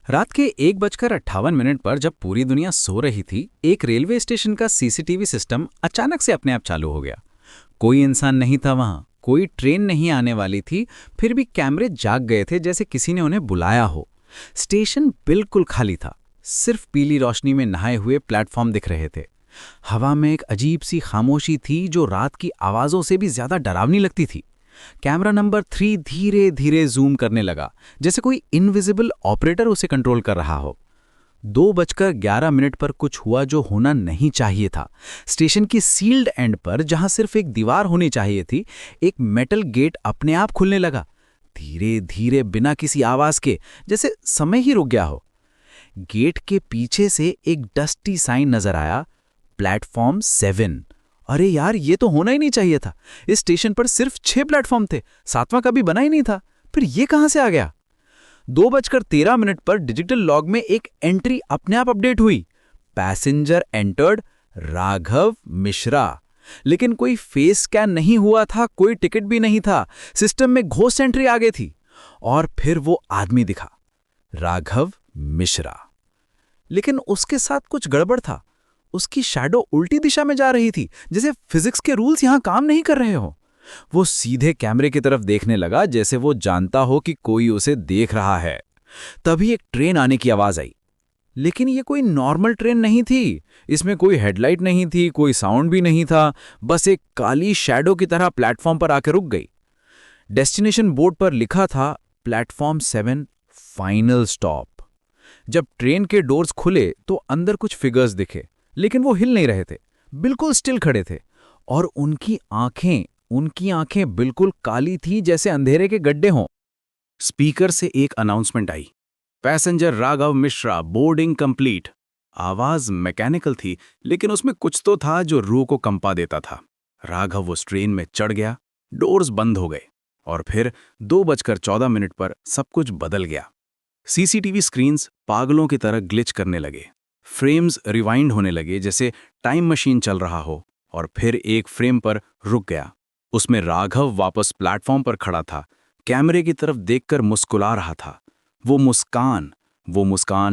रात के 1:58 पर जब पूरी दुनिया सो रही थी, एक रेलवे स्टेशन का सीसीटीवी सिस्टम अचानक से अपने आप चालू हो गया। कोई इंसान नहीं था वहां, कोई ट्रेन नहीं आने वाली थी, फिर भी कैमरे जाग गए थे जैसे किसी ने उन्हें बुलाया हो। स्टेशन बिल्कुल खाली था, सिर्फ पीली रोशनी में नहाए हुए प्लेटफॉर्म दिख रहे थे। हवा में एक अजीब सी खामोशी थी जो रात की आवाज़ों से भी ज्यादा डरावनी लगती थी। कैमरा नंबर 3 धीरे धीरे जूम करने लगा, जैसे कोई इनविजिबल ऑपरेटर उसे कंट्रोल कर रहा हो। 2:11 पर कुछ हुआ जो होना नहीं चाहिए था। स्टेशन की सील्ड एंड पर, जहां सिर्फ एक दीवार होनी चाहिए थी, एक मेटल गेट अपने आप खुलने लगा, धीरे धीरे बिना किसी आवाज के, जैसे समय ही रुक गया हो। गेट के पीछे से एक डस्टी साइन नजर आया, प्लेटफॉर्म 7। अरे यार, ये तो होना ही नहीं चाहिए था। इस स्टेशन पर सिर्फ 6 प्लेटफॉर्म थे, 7वां कभी बना ही नहीं था। फिर ये कहां से आ गया? 2:13 पर डिजिटल लॉग में एक एंट्री अपने आप अपडेट हुई। Passenger entered Raghav Mishra. लेकिन कोई फेस स्कैन नहीं हुआ था, कोई टिकट भी नहीं था। सिस्टम में घोस्ट एंट्री आ गई थी। और फिर वो आदमी दिखा, राघव मिश्रा। लेकिन उसके साथ कुछ गड़बड़ था। उसकी शैडो उल्टी दिशा में जा रही थी, जैसे फिजिक्स के रूल्स यहां काम नहीं कर रहे हो। वो सीधे कैमरे की तरफ देखने लगा, जैसे वो जानता हो कि कोई उसे देख रहा है। तभी एक ट्रेन आने की आवाज आई। लेकिन ये कोई नॉर्मल ट्रेन नहीं थी। इसमें कोई हेडलाइट नहीं थी, कोई साउंड भी नहीं था। बस एक काली शैडो की तरह प्लेटफॉर्म पर आकर रुक गई। डेस्टिनेशन बोर्ड पर लिखा था, प्लेटफॉर्म 7 फाइनल स्टॉप। जब ट्रेन के डोर्स खुले तो अंदर कुछ फिगर्स दिखे, लेकिन वो हिल नहीं रहे थे, बिल्कुल स्टिल खड़े थे। और उनकी आंखें बिल्कुल काली थी, जैसे अंधेरे के गड्ढे हों। स्पीकर से एक अनाउंसमेंट आई, passenger Raghav Mishra, boarding complete. आवाज मैकेनिकल थी, लेकिन उसमें कुछ तो था जो रूह को कंपा देता था। राघव उस ट्रेन में चढ़ गया, डोर्स बंद हो गए, और फिर 2:14 पर सब कुछ बदल गया। सीसीटीवी स्क्रीन्स पागलों की तरह ग्लिच करने लगे। फ्रेम्स रिवाइंड होने लगे, जैसे टाइम मशीन चल रहा हो। और फिर एक फ्रेम पर रुक गया। उसमें राघव वापस प्लेटफॉर्म पर खड़ा था, कैमरे की तरफ देखकर मुस्कुरा रहा था। वो मुस्कान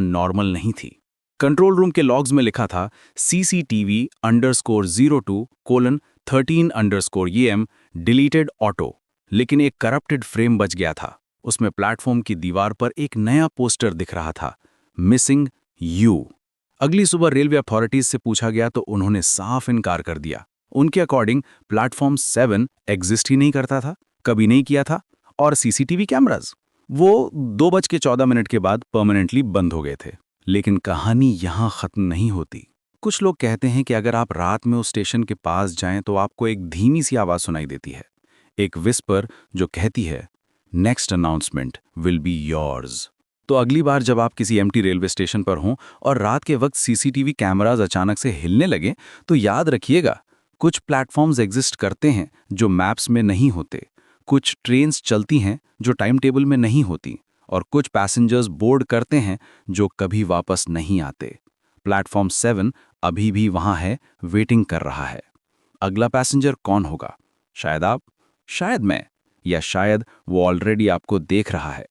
नॉर्मल नहीं थी। कंट्रोल रूम के लॉग्स में लिखा था, CCTV_02:13_EM डिलीटेड ऑटो। लेकिन एक करप्टेड फ्रेम बच गया था। उसमें प्लेटफॉर्म की दीवार पर एक नया पोस्टर दिख रहा था, मिसिंग यू। अगली सुबह रेलवे अथॉरिटीज से पूछा गया तो उन्होंने साफ इनकार कर दिया। उनके अकॉर्डिंग प्लेटफॉर्म 7 एग्जिस्ट ही नहीं करता था, कभी नहीं किया था। और सीसीटीवी कैमरास, वो 2:14 के बाद परमानेंटली बंद हो गए थे। लेकिन कहानी यहाँ खत्म नहीं होती। कुछ लोग कहते हैं कि अगर आप रात में उस स्टेशन के पास जाएं तो आपको एक धीमी सी आवाज सुनाई देती है, एक विस्पर जो कहती है, next announcement will be yours. तो अगली बार जब आप किसी एम्प्टी रेलवे स्टेशन पर हों और रात के वक्त सीसीटीवी कैमरास अचानक से हिलने लगे, तो याद रखिएगा, कुछ प्लेटफॉर्म्स एग्जिस्ट करते हैं जो मैप्स में नहीं होते, कुछ ट्रेन्स चलती हैं जो टाइम टेबल में नहीं होती, और कुछ पैसेंजर्स बोर्ड करते हैं जो कभी वापस नहीं आते। प्लेटफॉर्म 7 अभी भी वहां है, वेटिंग कर रहा है। अगला पैसेंजर कौन होगा? शायद आप, शायद मैं, या शायद वो ऑलरेडी आपको देख रहा है।